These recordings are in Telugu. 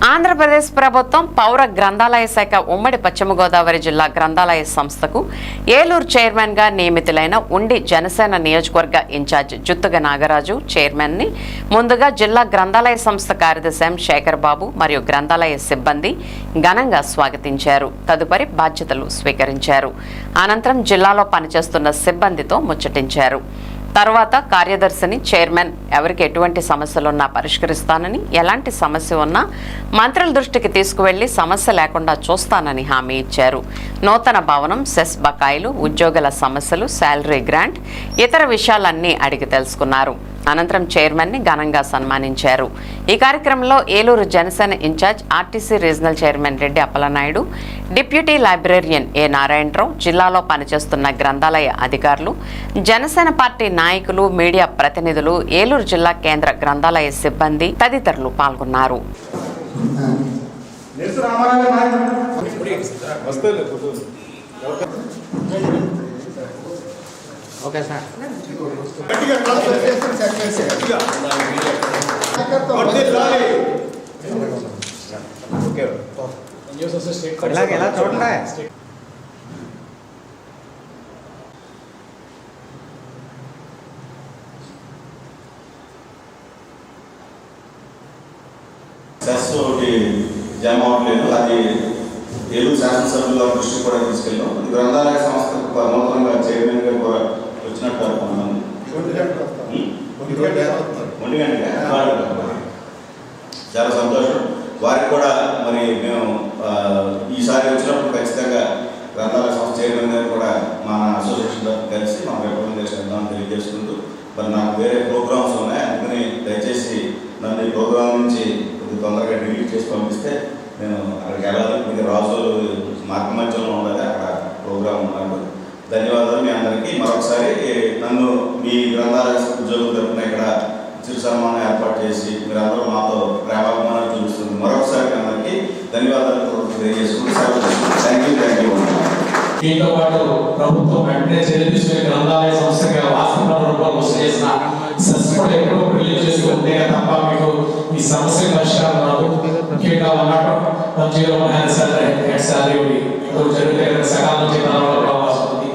ఆంధ్రప్రదేశ్ ప్రభుత్వం పౌర గ్రంథాలయ శాఖ ఉమ్మడి పశ్చిమ గోదావరి జిల్లా గ్రంథాలయ సంస్థకు ఏలూరు చైర్మన్ గా నియమితులైన ఉండి జనసేన నియోజకవర్గ ఇన్ఛార్జ్ జుత్తుగ నాగరాజు చైర్మన్ ని ముందుగా జిల్లా గ్రంథాలయ సంస్థ కార్యదర్శి ఎం శేఖర్ బాబు మరియు గ్రంథాలయ సిబ్బంది ఘనంగా స్వాగతించారు. తదుపరి బాధ్యతలు స్వీకరించారు. అనంతరం జిల్లాలో పనిచేస్తున్న సిబ్బందితో ముచ్చటించారు. తర్వాత కార్యదర్శిని చైర్మన్ ఎవరికి ఎటువంటి సమస్యలున్నా పరిష్కరిస్తానని, ఎలాంటి సమస్య ఉన్నా మంత్రుల దృష్టికి తీసుకువెళ్లి సమస్య లేకుండా చూస్తానని హామీ ఇచ్చారు. నూతన భవనం, సెస్ బకాయిలు, ఉద్యోగుల సమస్యలు, శాలరీ గ్రాంట్, ఇతర విషయాలన్నీ అడిగి తెలుసుకున్నారు. అనంతరం చైర్మన్ ని ఘనంగా సన్మానించారు. ఈ కార్యక్రమంలో Eluru Janasena incharge RTC regional chairman Reddy Appalanaidu, deputy librarian A Narayanarao, జిల్లాలో పనిచేస్తున్న గ్రంథాలయ అధికారులు, జనసేన పార్టీ నాయకులు, మీడియా ప్రతినిధులు, ఏలూరు జిల్లా కేంద్ర గ్రంథాలయ సిబ్బంది తదితరులు పాల్గొన్నారు. Okay sir. ఎలా చూడండి. సెస్ ఒకటి జమ అవ్వట్లేదు. అది ఏలూరు శాసనసభ్యుల దృష్టికి కూడా తీసుకెళ్ళాం. గ్రంథాలయ సంస్థకు నూతనంగా చైర్మన్ గా కూడా వచ్చినట్టు అనుకున్నాను. చాలా సంతోషం. వారికి కూడా మరి మేము ఈసారి వచ్చినప్పుడు ఖచ్చితంగా గ్రంథాలయ సంస్థ చైర్మన్ గారు కూడా మన అసోసియేషన్తో కలిసి మనం రిప్రజెంటేషన్ ఇద్దామని తెలియజేసుకుంటూ, మరి నాకు వేరే ప్రోగ్రామ్స్ ఉన్నాయి, అందుకని దయచేసి నన్ను ఈ ప్రోగ్రామ్ నుంచి కొద్దిగా తొందరగా డిలీట్ చేసి పంపిస్తే నేను అక్కడికి వెళ్ళాలి. మీకు రాజులు మార్గ మధ్యంలో ఉండాలి, అక్కడ ప్రోగ్రామ్ ఉన్నాను. ధన్యవాదాలు మీ అందరికీ. మరొకసారి నన్ను మీ గ్రంథాలయ ఉద్యోగుల తరఫున ఇక్కడ చిరు సన్మానం ఏర్పాటు చేసి మీరందరూ మాతో ప్రేమాభిమానాలు చూపిస్తుంది. మరొకసారి మీ అందరికీ ధన్యవాదాలు తెలియజేసుకుంటూ థ్యాంక్ యూ. దీంతో పాటు ప్రభుత్వం వెంటనే చర్యలు తీసుకుని గ్రంథాలయ సంస్థగా వాస్తవ రూపంలో వసూలు చేసిన సెస్ కూడా ఎప్పుడో రిలీజ్ చేసి ఉంటే తప్ప మీకు ఈ సమస్య పరిష్కారం రాదు. ముఖ్యంగా 101 శాలరీ జరిగితే సకాలం ఉంది.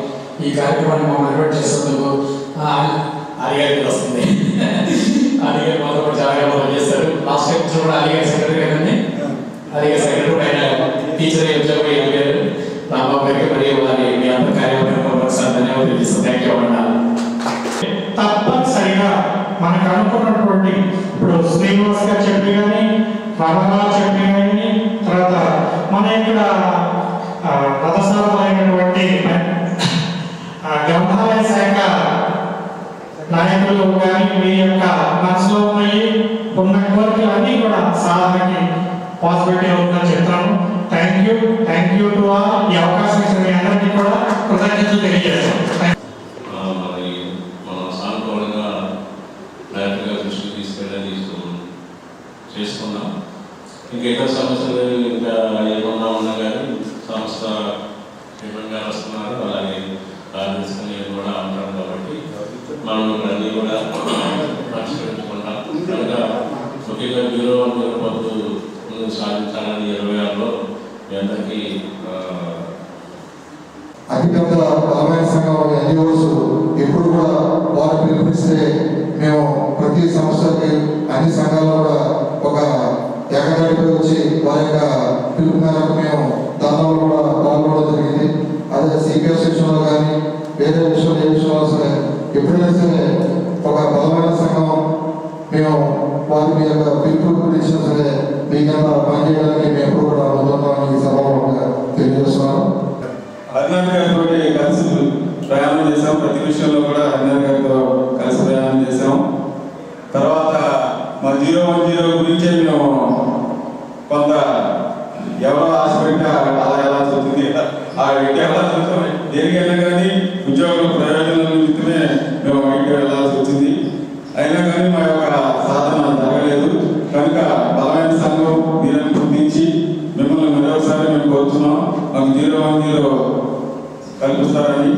ఈ కార్యక్రమాన్ని మమ్మల్ని ఇన్వైట్ చేసేందుకు అలిగారికి వస్తుంది. అలిగారి మాతో కూడా చాలా బాగా చేస్తారు. లాస్ట్ టైం కూడా అలిగారి సెక్రటరీ కదండి, అలిగారి సెక్రటరీ ఆయన టీచర్ ఉద్యోగం అలిగారు రాంబాబు గారికి మరియు వారి మీ అందరి కార్యక్రమం ఒకసారి ధన్యవాదాలు తెలియజేస్తాం. థ్యాంక్ యూ అన్నారు. తప్పనిసరిగా మనకు అనుకున్నటువంటి ఇప్పుడు శ్రీనివాస్ గారు చెప్పి కానీ, రామరావు చెప్పి కానీ, తర్వాత మన ఇక్కడ రథసారమైనటువంటి గ్రంథాలయ శాఖ నాయకులు కానీ మీ యొక్క మనసులో ఉన్న కోరికలు అన్నీ కూడా సాధనకి పాసిబిలిటీ అవుతుందని చెప్తాను. Thank you to all. ఈ అవకాశం ఇచ్చిన మీ అందరికీ కూడా కృతజ్ఞతలు తెలియజేస్తాం. మనం సానుకూలంగా డైరెక్ట్గా దృష్టికి తీసుకెళ్ళి చేసుకున్నాం. ఇంకా ఇతర సమస్యలు ఇంకా ఏమన్నా ఉన్నా కానీ సంస్థ క్షేమంగా వస్తున్నారు. అలాగే కార్యదర్శి కూడా ఉంటారు కాబట్టి మనం అన్నీ కూడా పరిష్కరించుకుంటాం. కనుక ముఖ్యంగా 01 పొద్దు ముందు సాధించాలని 26లో మీ అందరికీ అతిపెద్ద బలమైన సంఘం ఎన్జిఓస్ ఎప్పుడు కూడా వారు పిలుపునిస్తే మేము ప్రతి సంస్థకి అన్ని సంఘాల్లో కూడా ఒక ఏకదాటిపై వచ్చి వారి యొక్క పిలుపు మేరకు మేము దానిలో కూడా పాల్గొనడం జరిగింది. అదే సిపిఎస్ విషయంలో కానీ వేరే విషయంలో ఏ విషయంలో సరే ఎప్పుడైనా సరే ఒక బలమైన సంఘం మేము వారి మీ యొక్క పిలుపు ఇచ్చినా సరే మీకన్నా పనిచేయడానికి మేము ఎప్పుడు కూడా ముందున్నామని ఈ సభాముఖంగా తెలియజేస్తున్నాను. అజ్ఞాన్ గారితో కలిసి ప్రయాణం చేసాం. ప్రతి విషయంలో కూడా అజ్ఞాన్ గారితో కలిసి ప్రయాణం చేసాం. తర్వాత మా 010 గురించే మేము కొంత ఎవరో ఆశ పెట్టా అలా ఎలా చదువుతుంది, ఆ వ్యక్తి ఎలా చదువుతాం, దేనికైనా కానీ ఉద్యోగుల ప్రయోజనాల నిమిత్తమే మేము బయటకు వెళ్ళాల్సి వచ్చింది. అయినా కానీ మా యొక్క సాధన జరగలేదు. కనుక బలమైన సంఘం దీనిని గుర్తించి మిమ్మల్ని మరొకసారి మేము కోరుతున్నాం, మాకు 010 కల్పిస్తారని.